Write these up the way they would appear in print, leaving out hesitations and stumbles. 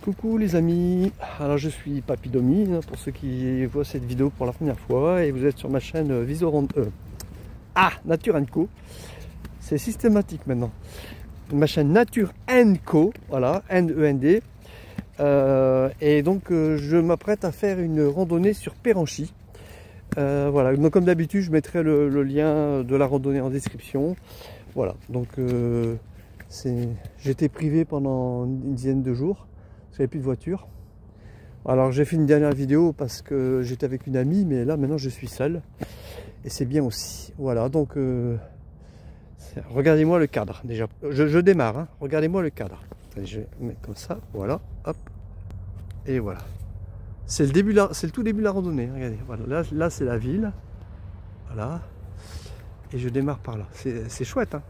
Coucou les amis, alors je suis Papy Domi, pour ceux qui voient cette vidéo pour la première fois, et vous êtes sur ma chaîne Nature Co. C'est systématique maintenant. Ma chaîne Nature Co, voilà, N-E-N-D. Et donc je m'apprête à faire une randonnée sur Péranchy. Voilà, donc comme d'habitude je mettrai le lien de la randonnée en description. Voilà, donc j'étais privé pendant une dizaine de jours. J'avais plus de voiture. Alors j'ai fait une dernière vidéo parce que j'étais avec une amie, mais là maintenant je suis seul et c'est bien aussi. Voilà, donc regardez-moi le cadre déjà. Je démarre, hein. Regardez-moi le cadre. Allez, je vais mettre comme ça, voilà, hop, et voilà. C'est le tout début de la randonnée. Regardez, voilà, là c'est la ville, voilà, et je démarre par là. C'est chouette, hein.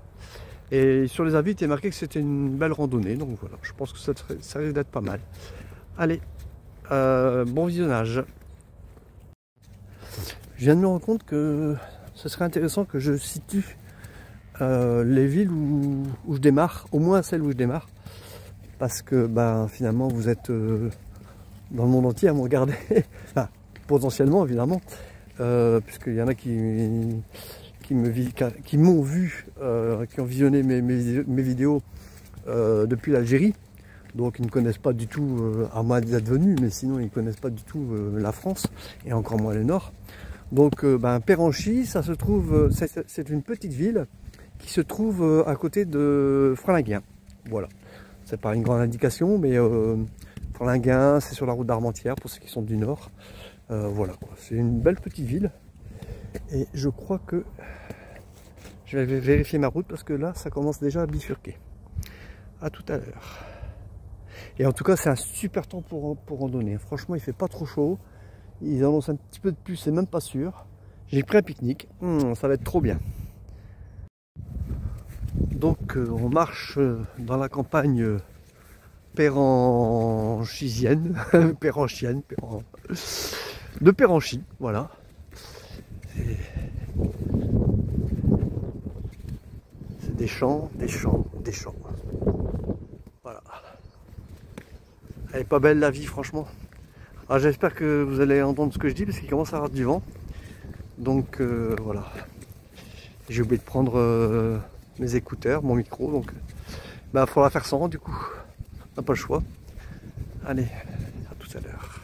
Et sur les avis, il était marqué que c'était une belle randonnée, donc voilà, je pense que ça risque d'être pas mal. Allez, bon visionnage. Je viens de me rendre compte que ce serait intéressant que je situe les villes où je démarre, au moins celles où je démarre, parce que finalement vous êtes dans le monde entier à me regarder, enfin, potentiellement évidemment, puisqu'il y en a qui m'ont vu, qui ont visionné mes vidéos depuis l'Algérie. Donc ils ne connaissent pas du tout, à moins d'être venus, mais sinon ils ne connaissent pas du tout la France, et encore moins le Nord. Donc Péranchy, ça se trouve, c'est une petite ville qui se trouve à côté de Frelinghien. Voilà, c'est pas une grande indication, mais Frelinghien, c'est sur la route d'Armentières pour ceux qui sont du Nord. Voilà, c'est une belle petite ville. Et je crois que je vais vérifier ma route parce que là ça commence déjà à bifurquer. À tout à l'heure. Et en tout cas c'est un super temps pour randonner. Franchement il fait pas trop chaud. Ils annoncent un petit peu de pluie, c'est même pas sûr. J'ai pris un pique-nique. Ça va être trop bien. Donc on marche dans la campagne péranchisienne. Péranchienne. De Péranchy, voilà. C'est des champs, des champs, des champs. Voilà. Elle est pas belle la vie, franchement. Alors j'espère que vous allez entendre ce que je dis parce qu'il commence à avoir du vent. Donc voilà. J'ai oublié de prendre mes écouteurs, mon micro, donc il faudra faire sans du coup. On n'a pas le choix. Allez, à tout à l'heure.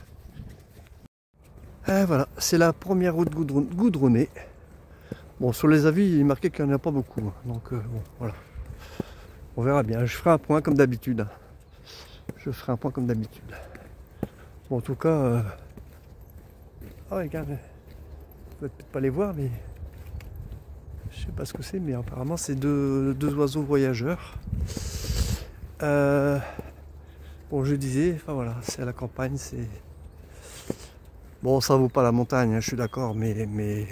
Et voilà, c'est la première route goudronnée. Bon, sur les avis, il est marqué qu'il n'y en a pas beaucoup. Donc bon, voilà. On verra bien. Je ferai un point comme d'habitude. Je ferai un point comme d'habitude. Bon, en tout cas, regarde, vous ne pouvez peut-être pas les voir, mais je sais pas ce que c'est, mais apparemment c'est deux oiseaux voyageurs. Bon, je disais, enfin voilà, c'est à la campagne, c'est bon, ça vaut pas la montagne, hein, je suis d'accord, mais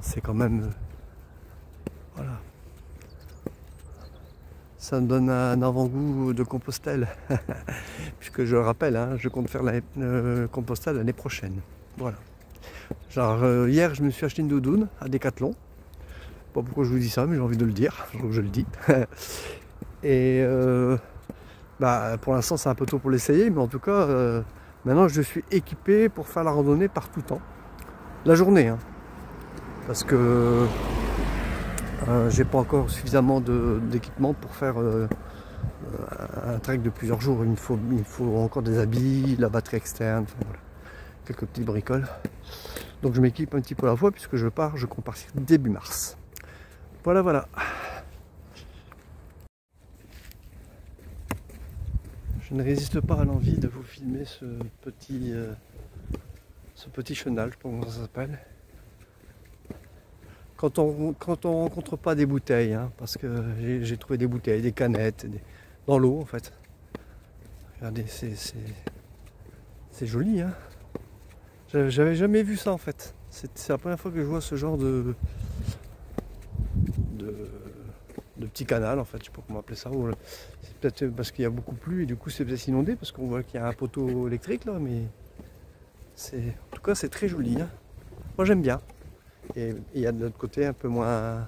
c'est quand même voilà. Ça me donne un avant-goût de Compostelle, puisque je le rappelle, hein, je compte faire la Compostelle l'année prochaine. Voilà. Genre hier, je me suis acheté une doudoune à Decathlon. Pas pourquoi je vous dis ça, mais j'ai envie de le dire, donc je le dis. Et pour l'instant, c'est un peu tôt pour l'essayer, mais en tout cas, maintenant, je suis équipé pour faire la randonnée par tout temps, la journée, hein, parce que j'ai pas encore suffisamment d'équipement pour faire un trek de plusieurs jours. Il me faut encore des habits, la batterie externe, enfin, voilà, quelques petites bricoles. Donc je m'équipe un petit peu à la fois puisque je compte partir début mars. Voilà, voilà. Je ne résiste pas à l'envie de vous filmer ce petit chenal, je sais pas comment ça s'appelle. Quand on rencontre pas des bouteilles, hein, parce que j'ai trouvé des bouteilles, des canettes, dans l'eau en fait. Regardez, c'est joli, hein. J'avais jamais vu ça en fait. C'est la première fois que je vois ce genre de petit canal en fait, je sais pas comment appeler ça. C'est peut-être parce qu'il y a beaucoup plu et du coup c'est peut-être inondé parce qu'on voit qu'il y a un poteau électrique là, mais en tout cas c'est très joli, hein. Moi j'aime bien. Et il y a de l'autre côté un peu moins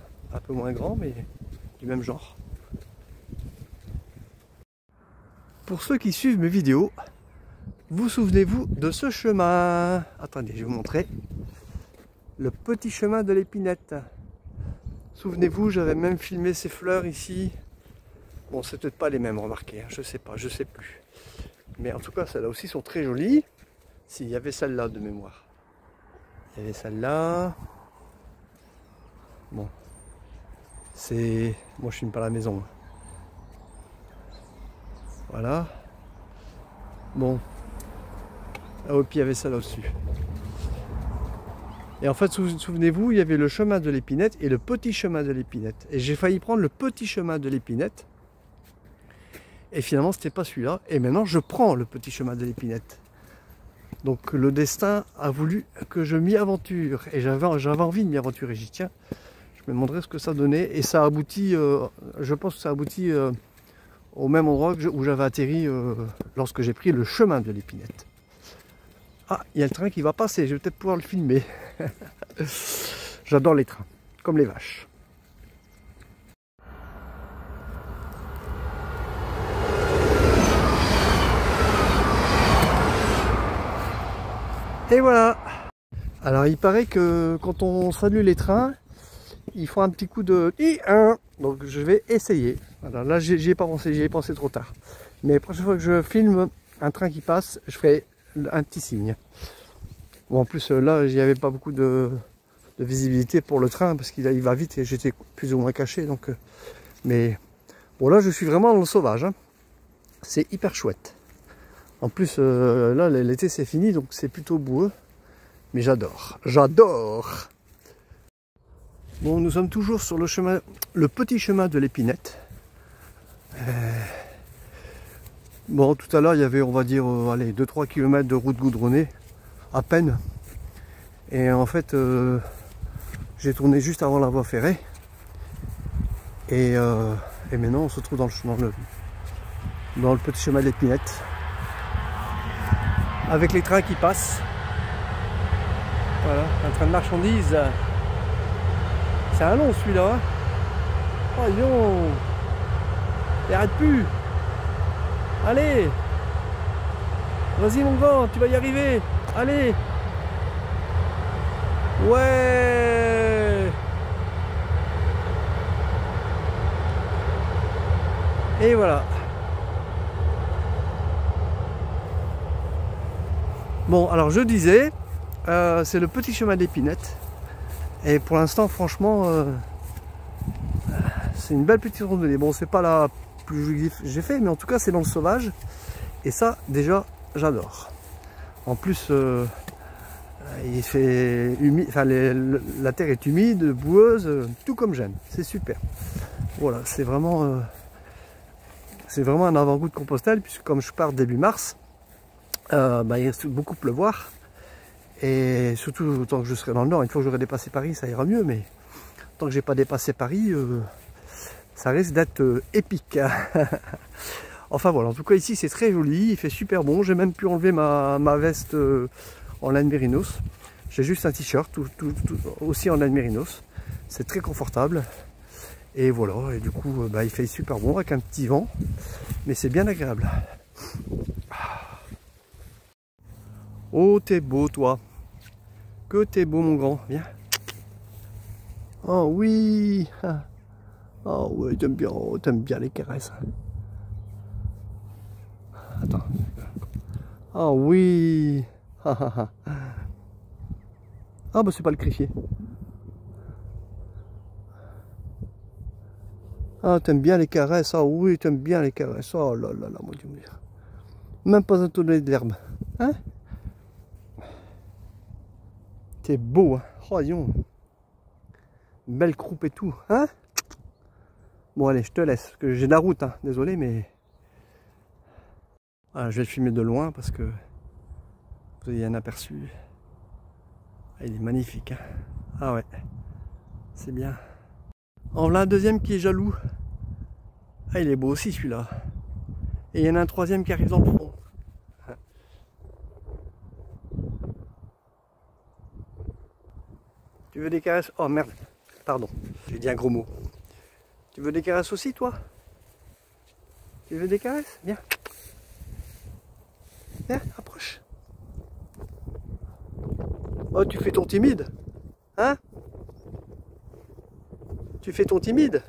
grand, mais du même genre. Pour ceux qui suivent mes vidéos, Vous souvenez-vous de ce chemin? Attendez, je vais vous montrer. Le petit chemin de l'Épinette. Souvenez-vous, j'avais même filmé ces fleurs ici. Bon, c'est peut-être pas les mêmes, remarquez, hein, je sais pas, je sais plus. Mais en tout cas, celles-là aussi sont très jolies. S'il y avait celle-là de mémoire. Il y avait celle-là. Bon. C'est... Moi, je filme pas à la maison. Voilà. Bon. Ah oui, puis il y avait celle-là au-dessus. Et en fait, souvenez-vous, il y avait le chemin de l'Épinette et le petit chemin de l'Épinette. Et j'ai failli prendre le petit chemin de l'Épinette. Et finalement, c'était pas celui-là. Et maintenant, je prends le petit chemin de l'Épinette. Donc le destin a voulu que je m'y aventure. Et j'avais envie de m'y aventurer. J'ai dit, tiens, je me demanderais ce que ça donnait. Et ça aboutit, je pense que ça aboutit au même endroit où j'avais atterri lorsque j'ai pris le chemin de l'Épinette. Ah, il y a le train qui va passer, je vais peut-être pouvoir le filmer. J'adore les trains, comme les vaches. Et voilà. Alors il paraît que quand on salue les trains, il faut un petit coup de I1. Donc je vais essayer. Alors là j'y ai pas pensé, j'y ai pensé trop tard. Mais la prochaine fois que je filme un train qui passe, je ferai un petit signe. Bon, en plus là il n'y avait pas beaucoup de visibilité pour le train parce qu'il va vite et j'étais plus ou moins caché. Donc, mais bon, là je suis vraiment dans le sauvage. Hein. C'est hyper chouette. En plus là l'été c'est fini donc c'est plutôt boueux. Mais j'adore. J'adore. Bon, nous sommes toujours sur le chemin, le petit chemin de l'Épinette. Bon, tout à l'heure, il y avait, on va dire, allez, 2-3 km de route goudronnée, à peine. Et en fait, j'ai tourné juste avant la voie ferrée. Et maintenant, on se trouve dans le petit chemin de l'Épinette. Avec les trains qui passent. Voilà, un train de marchandises. C'est un long celui-là. Hein. Oh non. Il arrête plus. Allez. Vas-y mon grand, tu vas y arriver. Allez. Ouais. Et voilà. Bon, alors je disais, c'est le petit chemin d'Épinette. Et pour l'instant, franchement, c'est une belle petite randonnée. Bon, c'est pas la plus jolie que j'ai fait, mais en tout cas, c'est dans le sauvage. Et ça, déjà, j'adore. En plus, il fait humide, enfin, la terre est humide, boueuse, tout comme j'aime. C'est super. Voilà, c'est vraiment un avant-goût de Compostelle, puisque comme je pars début mars, il risque beaucoup de pleuvoir. Et surtout, tant que je serai dans le nord, une fois que j'aurai dépassé Paris, ça ira mieux. Mais tant que j'ai pas dépassé Paris, ça risque d'être épique. Enfin voilà, en tout cas ici c'est très joli, il fait super bon. J'ai même pu enlever ma veste en laine mérinos. J'ai juste un t-shirt, aussi en laine mérinos. C'est très confortable. Et voilà, et du coup, il fait super bon avec un petit vent. Mais c'est bien agréable. Oh, t'es beau, toi. Que t'es beau, mon grand. Viens. Oh oui. Oh ouais, t'aimes bien les caresses. Attends. Oh oui. Ah bah c'est pas le greffier. Ah, t'aimes bien les caresses. Ah oui, t'aimes bien les caresses. Oh là là là, mon Dieu. Même pas un tonnet d'herbe. Hein? C'est beau, hein. Oh, disons. Belle croupe et tout, hein. Bon, allez, je te laisse, parce que j'ai de la route, hein. Désolé, mais... Voilà, je vais le filmer de loin, parce que... Vous avez un aperçu. Ah, il est magnifique, hein. Ah ouais. C'est bien. En voilà un deuxième qui est jaloux. Ah, il est beau aussi, celui-là. Et il y en a un troisième qui arrive dans le front. Tu veux des caresses? Oh merde, pardon, j'ai dit un gros mot. Tu veux des caresses aussi, toi? Tu veux des caresses? Viens. Viens, approche. tu fais ton timide? Hein? Tu fais ton timide?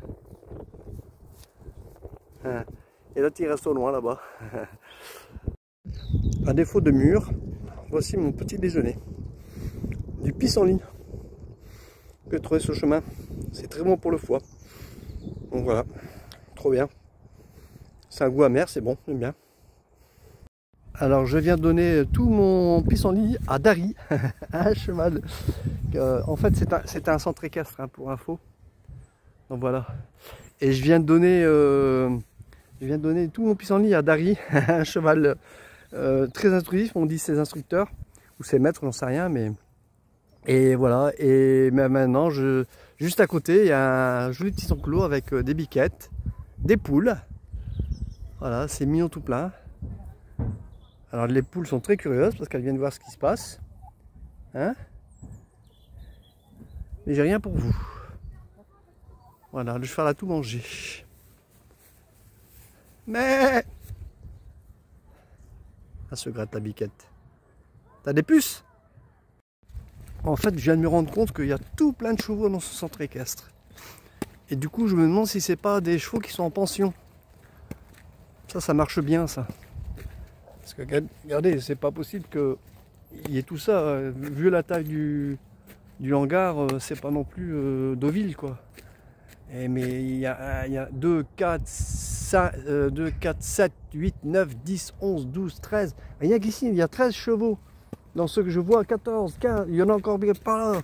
Hein. Et là, tu restes au loin là-bas. À défaut de mur, voici mon petit déjeuner. Du pissenlit que j'ai trouvé sur le chemin. C'est très bon pour le foie. Donc voilà, trop bien. C'est un goût amer, c'est bon, j'aime bien. Alors je viens de donner tout mon pissenlit à Dari, un cheval. En fait c'est un centre équestre, hein, pour info. Donc voilà. Et je viens de donner tout mon pissenlit à Dari, un cheval très instructif, on dit ses instructeurs, ou ses maîtres, j'en sais rien, mais... Et voilà, et maintenant, juste à côté, il y a un joli petit enclos avec des biquettes, des poules. Voilà, c'est mignon tout plein. Alors les poules sont très curieuses parce qu'elles viennent voir ce qui se passe. Hein? Mais j'ai rien pour vous. Voilà, le cheval a tout mangé. Mais... elle se gratte la biquette. T'as des puces? En fait, je viens de me rendre compte qu'il y a tout plein de chevaux dans ce centre équestre. Et du coup, je me demande si c'est pas des chevaux qui sont en pension. Ça marche bien, ça. Parce que, regardez, c'est pas possible qu'il y ait tout ça. Vu la taille du hangar, c'est pas non plus Deauville, quoi. Mais il y a 2, 4, 7, 8, 9, 10, 11, 12, 13. Rien qu'ici, il y a 13 chevaux. Dans ceux que je vois, 14, 15, il y en a encore bien par là.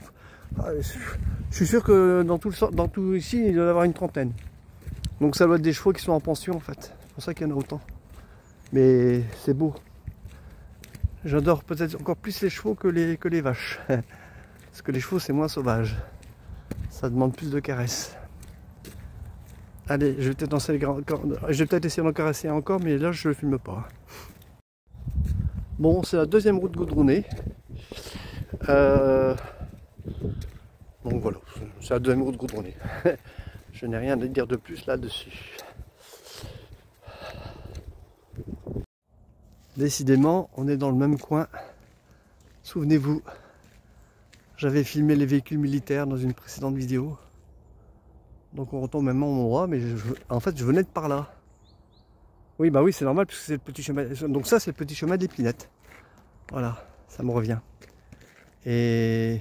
Je suis sûr que dans tout ici, il doit y avoir une trentaine. Donc ça doit être des chevaux qui sont en pension en fait. C'est pour ça qu'il y en a autant. Mais c'est beau. J'adore peut-être encore plus les chevaux que les vaches. Parce que les chevaux c'est moins sauvage. Ça demande plus de caresses. Allez, je vais peut-être essayer d'en caresser encore, mais là je ne le filme pas. Bon, c'est la deuxième route goudronnée. Donc voilà, c'est la deuxième route goudronnée. Je n'ai rien à dire de plus là-dessus. Décidément, on est dans le même coin. Souvenez-vous, j'avais filmé les véhicules militaires dans une précédente vidéo. Donc on retombe même au même endroit, mais en fait je venais de par là. Oui, bah oui, c'est normal puisque c'est le petit chemin. Donc ça, c'est le petit chemin d'Épinette. Voilà, ça me revient. Et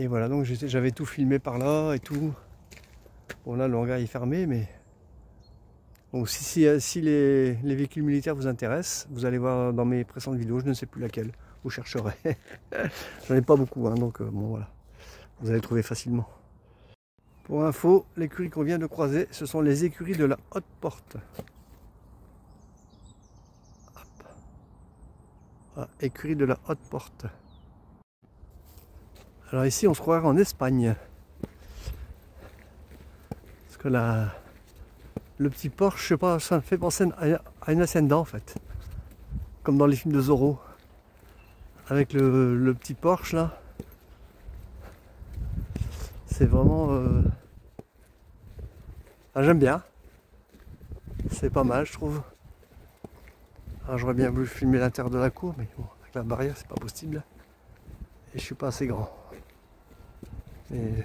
voilà, donc j'avais tout filmé par là et tout. Bon là, le hangar est fermé, mais donc si les véhicules militaires vous intéressent, vous allez voir dans mes précédentes vidéos, je ne sais plus laquelle. Vous chercherez. J'en ai pas beaucoup, hein, donc bon voilà, vous allez trouver facilement. Pour info, l'écurie qu'on vient de croiser, ce sont les écuries de la Haute Porte. Ah, écurie de la Haute Porte. Alors ici, on se croirait en Espagne. Parce que le petit Porsche, je sais pas, ça me fait penser à une Hacienda en fait. Comme dans les films de Zorro. Avec le petit Porsche là. C'est vraiment... Ah, j'aime bien. C'est pas mal, je trouve. Alors, j'aurais bien voulu filmer l'intérieur de la cour, mais bon, avec la barrière, c'est pas possible. Et je suis pas assez grand. Et...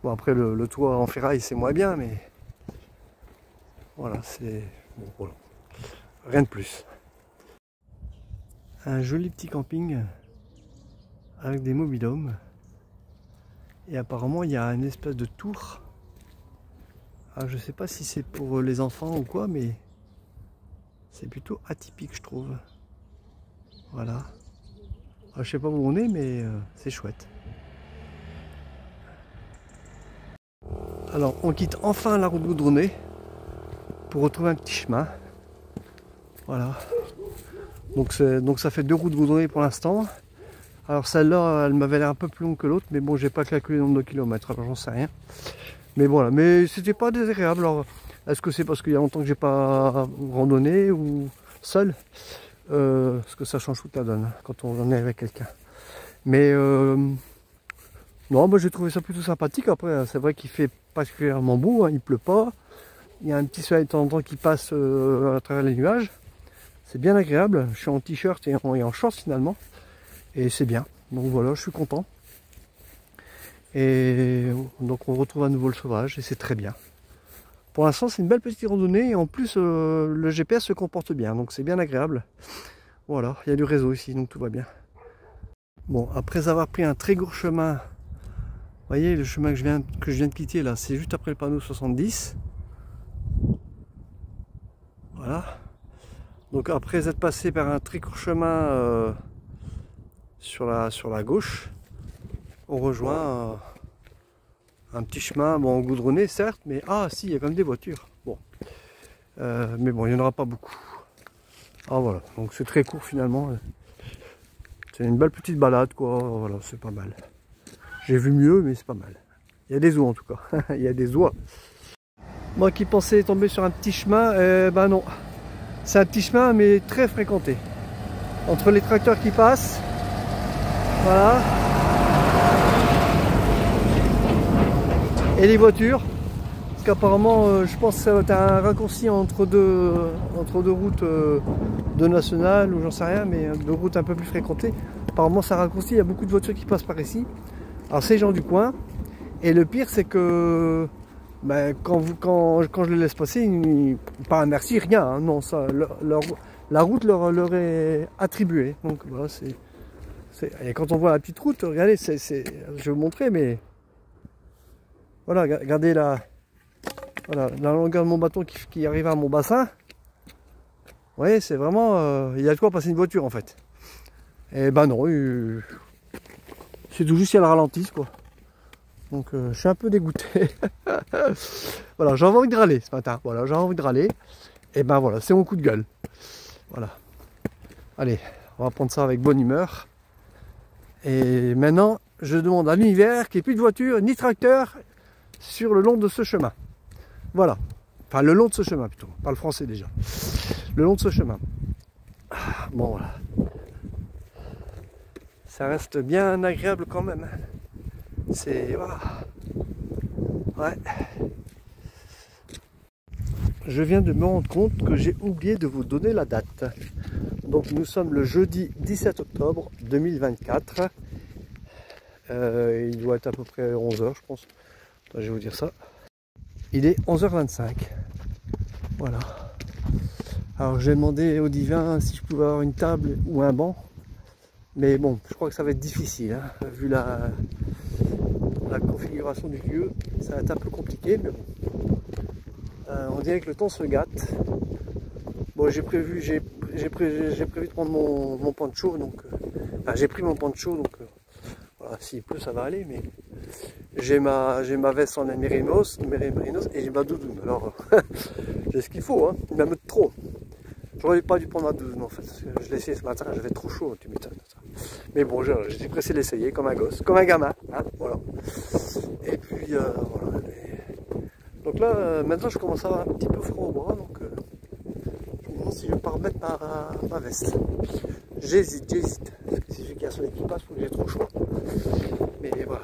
bon, après, le toit en ferraille, c'est moins bien, mais... voilà, c'est... bon, voilà. Rien de plus. Un joli petit camping avec des mobil-homes. Et apparemment, il y a une espèce de tour. Alors, je sais pas si c'est pour les enfants ou quoi, mais c'est plutôt atypique, je trouve. Voilà. Alors, je sais pas où on est, mais c'est chouette. Alors, on quitte enfin la route goudronnée pour retrouver un petit chemin. Voilà. Donc ça fait 2 routes goudronnées pour l'instant. Alors celle-là, elle m'avait l'air un peu plus longue que l'autre, mais bon, j'ai pas calculé le nombre de kilomètres, alors j'en sais rien. Mais voilà, mais c'était pas désagréable. Alors, est-ce que c'est parce qu'il y a longtemps que j'ai pas randonné ou seul? Parce que ça change toute la donne hein, quand on est avec quelqu'un. Mais non, bah, j'ai trouvé ça plutôt sympathique. Après, c'est vrai qu'il fait particulièrement beau, hein, il pleut pas. Il y a un petit soleil de temps en temps qui passe à travers les nuages. C'est bien agréable. Je suis en t-shirt et en shorts finalement. Et c'est bien. Donc voilà, je suis content. Et donc on retrouve à nouveau le sauvage et c'est très bien. Pour l'instant, c'est une belle petite randonnée et en plus, le GPS se comporte bien, donc c'est bien agréable. Voilà, il y a du réseau ici, donc tout va bien. Bon, après avoir pris un très court chemin, vous voyez le chemin que je viens de quitter là, c'est juste après le panneau 70. Voilà. Donc après être passé par un très court chemin sur la gauche, on rejoint un petit chemin, bon goudronné certes, mais ah si, il y a quand même des voitures. Bon, mais bon, il n'y en aura pas beaucoup. Ah voilà, donc c'est très court finalement. C'est une belle petite balade quoi, voilà, c'est pas mal. J'ai vu mieux, mais c'est pas mal. Il y a des oies en tout cas, il y a des oies. Moi qui pensais tomber sur un petit chemin, ben non. C'est un petit chemin mais très fréquenté. Entre les tracteurs qui passent, voilà. Et les voitures. Parce qu'apparemment, je pense que ça va être un raccourci entre deux routes de nationales ou j'en sais rien, mais deux routes un peu plus fréquentées. Apparemment, ça raccourcit, il y a beaucoup de voitures qui passent par ici. Alors, c'est les gens du coin. Et le pire, c'est que ben, quand je les laisse passer, pas un merci, rien. Hein, non, ça, la route leur est attribuée. Donc, voilà, et quand on voit la petite route, regardez, je vais vous montrer, mais voilà, regardez voilà, la longueur de mon bâton qui arrive à mon bassin. Vous voyez, c'est vraiment... il y a de quoi passer une voiture en fait. Et ben non, c'est tout juste si elle ralentisse quoi. Donc je suis un peu dégoûté. Voilà, j'avais envie de râler ce matin. Voilà, j'avais envie de râler. Et ben voilà, c'est mon coup de gueule. Voilà. Allez, on va prendre ça avec bonne humeur. Et maintenant, je demande à l'univers qu'il n'y ait plus de voiture ni tracteur sur le long de ce chemin. Voilà. Enfin, le long de ce chemin plutôt. Pas le français déjà. Le long de ce chemin. Bon, voilà. Ça reste bien agréable quand même. C'est... Voilà. Ouais. Je viens de me rendre compte que j'ai oublié de vous donner la date. Donc nous sommes le jeudi 17 octobre 2024. Il doit être à peu près 11 h je pense. Je vais vous dire ça. Il est 11h25. Voilà. Alors j'ai demandé au divin si je pouvais avoir une table ou un banc. Mais bon, je crois que ça va être difficile. Hein, vu la configuration du lieu, ça va être un peu compliqué. Mais bon. On dirait que le temps se gâte. Bon, j'ai prévu de prendre mon poncho. Donc, enfin, j'ai pris mon poncho. Donc voilà, s'il pleut, ça va aller. Mais j'ai ma veste en mérinos et j'ai ma doudoune. Alors, j'ai ce qu'il faut, hein. Il m'aime trop. J'aurais pas dû prendre ma doudoune en fait. Parce que je l'ai essayé ce matin, j'avais trop chaud, tu m'étonnes. Mais bon, j'étais pressé de l'essayer comme un gosse, comme un gamin. Hein, voilà. Et puis, voilà. Donc là, maintenant, je commence à avoir un petit peu froid au bras. Donc, je me demande si je vais pas remettre ma veste. J'hésite. Parce que si j'ai qu'un seul équipage, il faut que j'ai trop chaud. Mais voilà.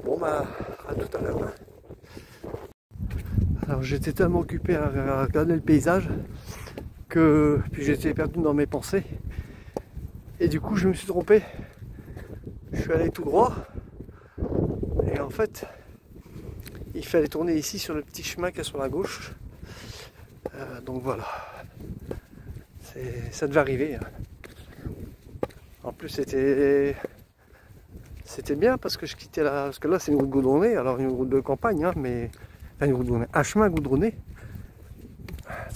Bon, bah, à tout à l'heure. Alors, j'étais tellement occupé à regarder le paysage que puis j'étais perdu dans mes pensées. Et du coup, je me suis trompé. Je suis allé tout droit. Et en fait, il fallait tourner ici sur le petit chemin qui est sur la gauche. Donc voilà. Ça devait arriver. Hein. En plus, c'était bien parce que je quittais là. Parce que là, c'est une route goudronnée. Alors, une route de campagne, hein, mais. Enfin, une route goudronnée. Un chemin goudronné.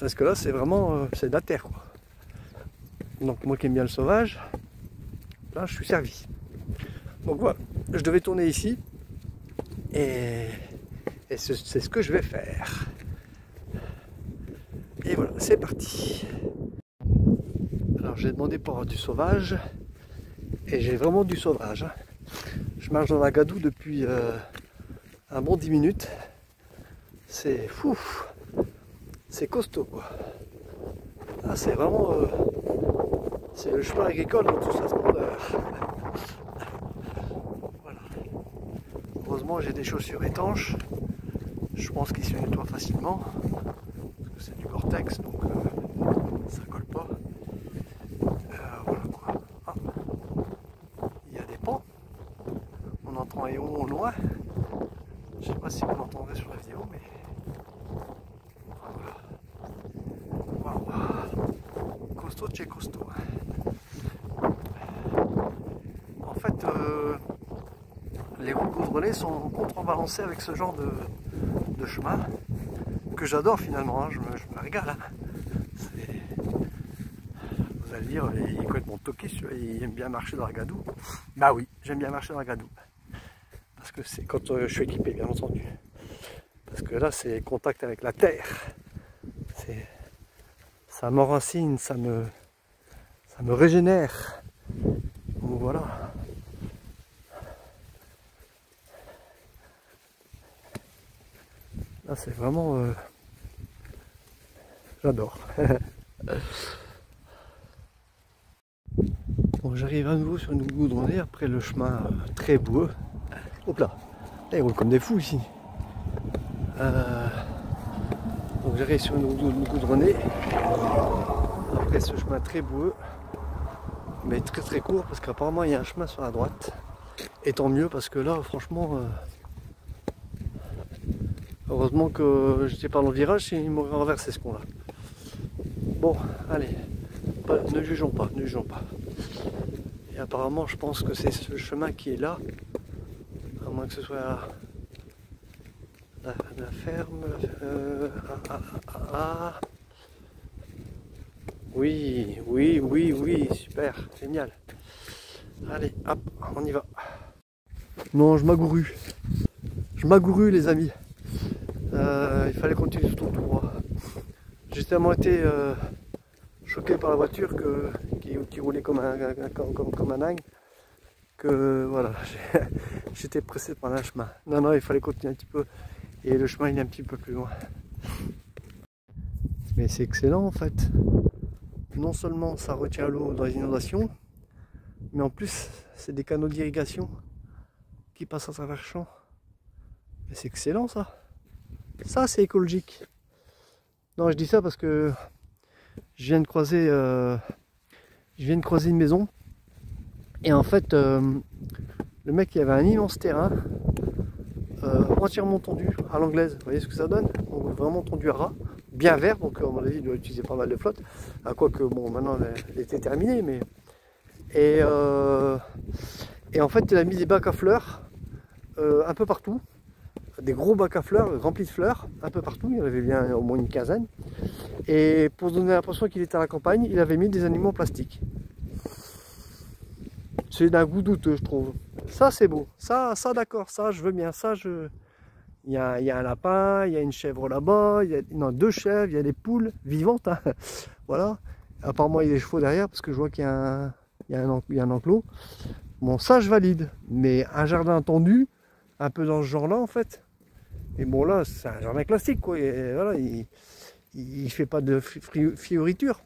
Parce que là, c'est vraiment. C'est de la terre, quoi. Donc, moi qui aime bien le sauvage, là, je suis servi. Donc voilà. Je devais tourner ici. Et c'est ce que je vais faire. Et voilà, c'est parti. Alors j'ai demandé pour avoir du sauvage. Et j'ai vraiment du sauvage. Hein. Je marche dans la gadoue depuis un bon 10 minutes. C'est fou. C'est costaud quoi. Ah, c'est vraiment... c'est le chemin agricole dans toute sa splendeur. Voilà. Heureusement j'ai des chaussures étanches. Je pense qu'ils se nettoient facilement. Parce que c'est du Gore-Tex, donc ça colle pas. Voilà quoi. Ah, costaud de chez costaud. En fait, les routes goudronnées sont contrebalancées avec ce genre de chemin que j'adore finalement, hein. Je me régale. Hein. Vous allez dire, il est complètement toqué, il aime bien marcher dans la gadoue. Bah oui, j'aime bien marcher dans la gadoue. Parce que c'est quand je suis équipé, bien entendu. Parce que là, c'est contact avec la terre. Ça m'enracine, ça me régénère. Donc voilà. Là, c'est vraiment... j'adore. Bon, j'arrive à nouveau sur une goudronnée après le chemin très boueux. Hop là, là ils roulent comme des fous ici. Donc j'arrive sur une goudronnée après ce chemin très boueux, mais très très court parce qu'apparemment il y a un chemin sur la droite. Et tant mieux parce que là franchement, heureusement que j'étais pas dans le virage, il m'aurait renversé ce con là. Bon, allez, ne jugeons pas, ne jugeons pas. Et apparemment je pense que c'est ce chemin qui est là, à moins que ce soit la ferme. Oui, oui, oui, oui, super, génial. Allez, hop, on y va. Non, je m'agourue. Je m'agourue les amis. Il fallait continuer tout droit. J'ai tellement été choqué par la voiture qui roulait comme un dingue que voilà, j'étais pressé par un chemin. Non, non, il fallait continuer un petit peu. Et le chemin il est un petit peu plus loin. Mais c'est excellent en fait. Non seulement ça retient l'eau dans les inondations, mais en plus c'est des canaux d'irrigation qui passent à travers le champ. Mais c'est excellent ça. Ça c'est écologique. Non, je dis ça parce que je viens de croiser une maison. Et en fait, le mec il avait un immense terrain entièrement tondu à l'anglaise. Vous voyez ce que ça donne? Donc, vraiment tondu à ras, bien vert, donc à mon avis il doit utiliser pas mal de flotte. Quoique bon, maintenant l'été est terminé, mais et en fait il a mis des bacs à fleurs un peu partout, des gros bacs à fleurs remplis de fleurs un peu partout. Il y en avait bien au moins une quinzaine. Et pour se donner l'impression qu'il était à la campagne, il avait mis des animaux en plastique. C'est d'un goût douteux, je trouve. Ça c'est beau, ça d'accord, ça je veux bien, ça je... Il y a un lapin, il y a une chèvre là-bas, non, 2 chèvres, il y a des poules vivantes, hein. Voilà. Apparemment il y a des chevaux derrière parce que je vois qu'il y a un enclos. Bon, ça je valide, mais un jardin tendu, un peu dans ce genre-là en fait. Et bon là, c'est un jardin classique quoi, et voilà, il fait pas de fioriture.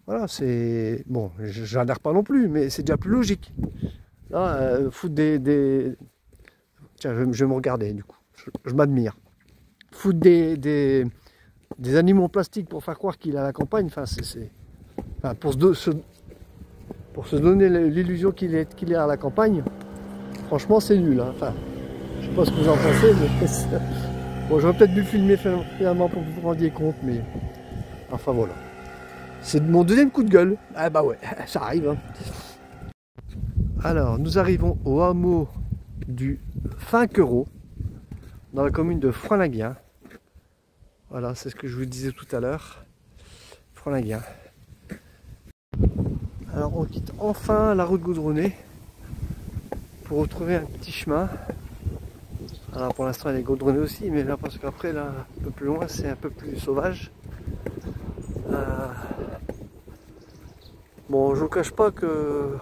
Voilà, c'est... Bon, j'adhère pas non plus, mais c'est déjà plus logique. Là, foutre des... Tiens, je vais me regarder du coup. Je m'admire. Foutre des animaux en plastique pour faire croire qu'il est à la campagne, enfin, enfin, pour se donner l'illusion qu'il est à la campagne, franchement, c'est nul. Hein. Enfin, je sais pas ce que vous en pensez, mais... Bon, j'aurais peut-être dû le filmer finalement pour que vous vous rendiez compte, mais... Enfin, voilà. C'est mon deuxième coup de gueule. Ah bah ouais, ça arrive. Hein. Alors, nous arrivons au hameau du Finquereau, dans la commune de Frolinguien. Voilà, c'est ce que je vous disais tout à l'heure. Frolinguien. Alors, on quitte enfin la route goudronnée pour retrouver un petit chemin. Alors, pour l'instant, elle est goudronnée aussi, mais là, parce qu'après, là, un peu plus loin, c'est un peu plus sauvage. Bon, je vous cache pas que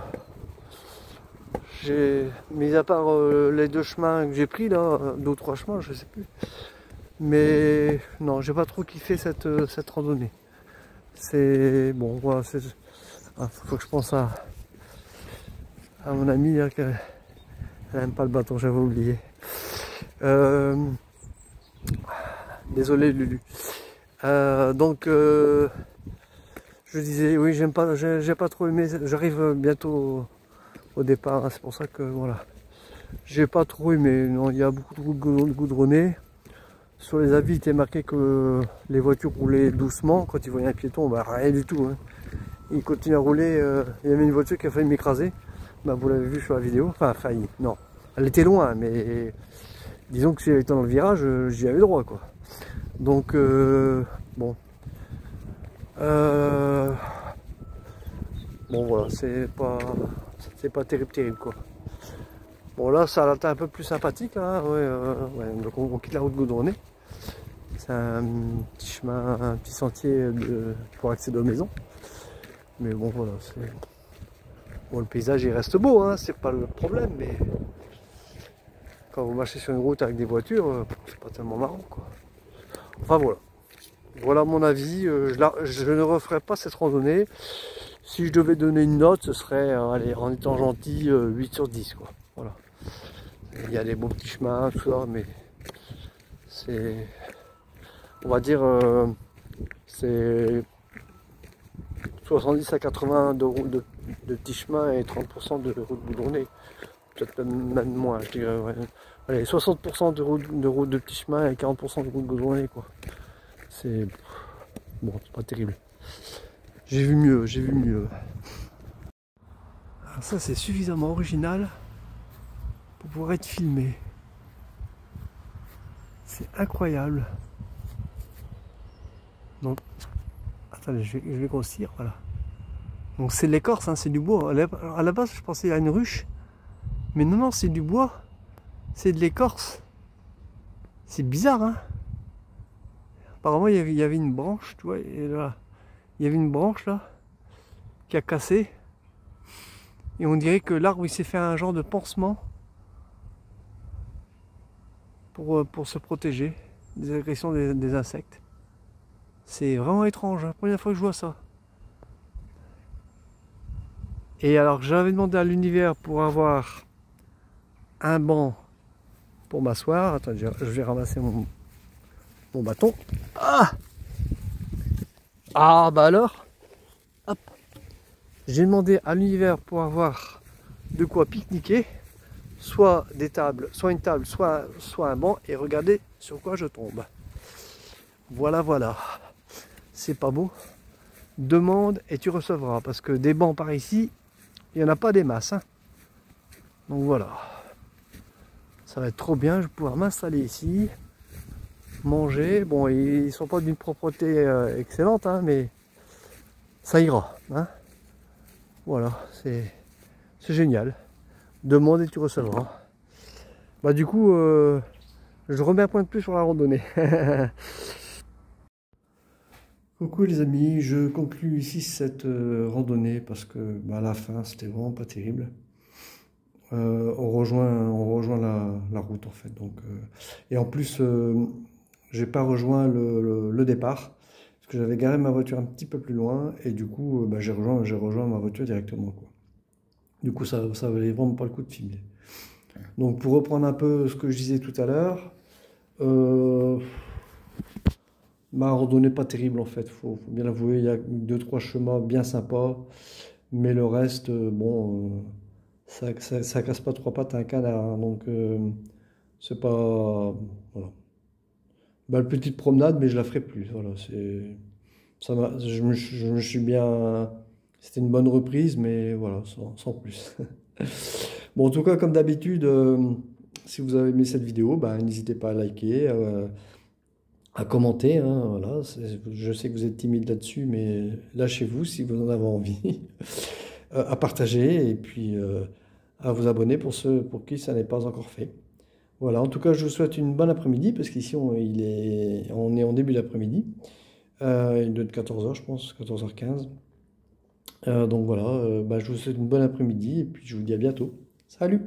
j'ai, mis à part les 2 chemins que j'ai pris là, 2 ou 3 chemins, je sais plus. Mais non, j'ai pas trop kiffé cette randonnée. C'est bon, voilà, faut que je pense à mon amie là, qu'elle n'aime pas le bâton, j'avais oublié. Désolé Lulu. Donc je disais, oui, j'ai pas trop aimé. J'arrive bientôt au départ, hein, c'est pour ça que voilà. J'ai pas trop aimé. Non, il y a beaucoup de routes goudronnées. Sur les avis, il était marqué que les voitures roulaient doucement. Quand ils voyaient un piéton, bah, rien du tout. Hein. Ils continuent à rouler. Il y avait une voiture qui a failli m'écraser. Bah, vous l'avez vu sur la vidéo. Enfin, failli. Non. Elle était loin, mais disons que si elle était dans le virage, j'y avais droit, quoi. Donc, bon. Bon, voilà. C'est pas terrible, quoi. Bon, là, ça a été un peu plus sympathique, là. Ouais. Donc, on quitte la route goudronnée. C'est un petit chemin, un petit sentier pour accéder aux maisons. Mais bon, voilà, bon, le paysage il reste beau, hein, c'est pas le problème, mais quand vous marchez sur une route avec des voitures, c'est pas tellement marrant, quoi. Enfin voilà. Voilà mon avis. Je ne referai pas cette randonnée. Si je devais donner une note, ce serait, allez, en étant gentil, 8 sur 10, quoi. Voilà. Il y a des beaux petits chemins, tout ça, mais c'est, on va dire, c'est 70 à 80 de petits chemins et 30% de route goudronnée. Peut-être même moins, je dirais. Ouais. Allez, 60% de route de petits chemins et 40% de route goudronnée, quoi. C'est bon, c'est pas terrible. J'ai vu mieux, j'ai vu mieux. Alors ça, c'est suffisamment original pour pouvoir être filmé. C'est incroyable. Donc, attendez, je vais grossir, voilà. Donc c'est de l'écorce, hein, c'est du bois. À la base, je pensais à une ruche. Mais non, c'est du bois. C'est de l'écorce. C'est bizarre, hein. Apparemment, il y avait une branche, tu vois, et là, il y avait une branche, là, qui a cassé. Et on dirait que l'arbre, il s'est fait un genre de pansement pour se protéger des agressions des insectes. C'est vraiment étrange, hein. Première fois que je vois ça. Et alors, j'avais demandé à l'univers pour avoir un banc pour m'asseoir. Attends, je vais ramasser mon bâton. Ah bah alors, hop. J'ai demandé à l'univers pour avoir de quoi pique-niquer, soit des tables, soit une table, soit un banc, et regardez sur quoi je tombe. Voilà. C'est pas beau. Demande et tu recevras, parce que des bancs par ici, il n'y en a pas des masses, hein. Donc voilà. Ça va être trop bien, je vais pouvoir m'installer ici, manger. Bon, ils sont pas d'une propreté excellente, hein, mais ça ira, hein. Voilà, c'est génial. Demande et tu recevras. Bah du coup, je remets un point de plus sur la randonnée. Coucou les amis, je conclue ici cette randonnée parce que bah, à la fin c'était vraiment pas terrible. On rejoint la route en fait. Donc, et en plus, j'ai pas rejoint le départ parce que j'avais garé ma voiture un petit peu plus loin et du coup, bah, j'ai rejoint ma voiture directement, quoi. Du coup, ça valait vraiment pas le coup de filmer. Donc, pour reprendre un peu ce que je disais tout à l'heure, ma randonnée pas terrible en fait. Faut bien l'avouer. Il y a 2-3 chemins bien sympas, mais le reste, bon. Ça casse pas trois pattes à un canard, hein, donc c'est pas. Voilà. Bah, petite promenade, mais je la ferai plus. Voilà, je me suis bien. C'était une bonne reprise, mais voilà, sans plus. Bon, en tout cas, comme d'habitude, si vous avez aimé cette vidéo, bah, n'hésitez pas à liker, à commenter, hein, voilà. Je sais que vous êtes timide là-dessus, mais lâchez-vous si vous en avez envie. À partager et puis à vous abonner pour ceux pour qui ça n'est pas encore fait. Voilà, en tout cas, je vous souhaite une bonne après-midi parce qu'ici on est en début d'après-midi. Il doit être 14h, je pense, 14h15. Donc voilà, bah, je vous souhaite une bonne après-midi et puis je vous dis à bientôt. Salut!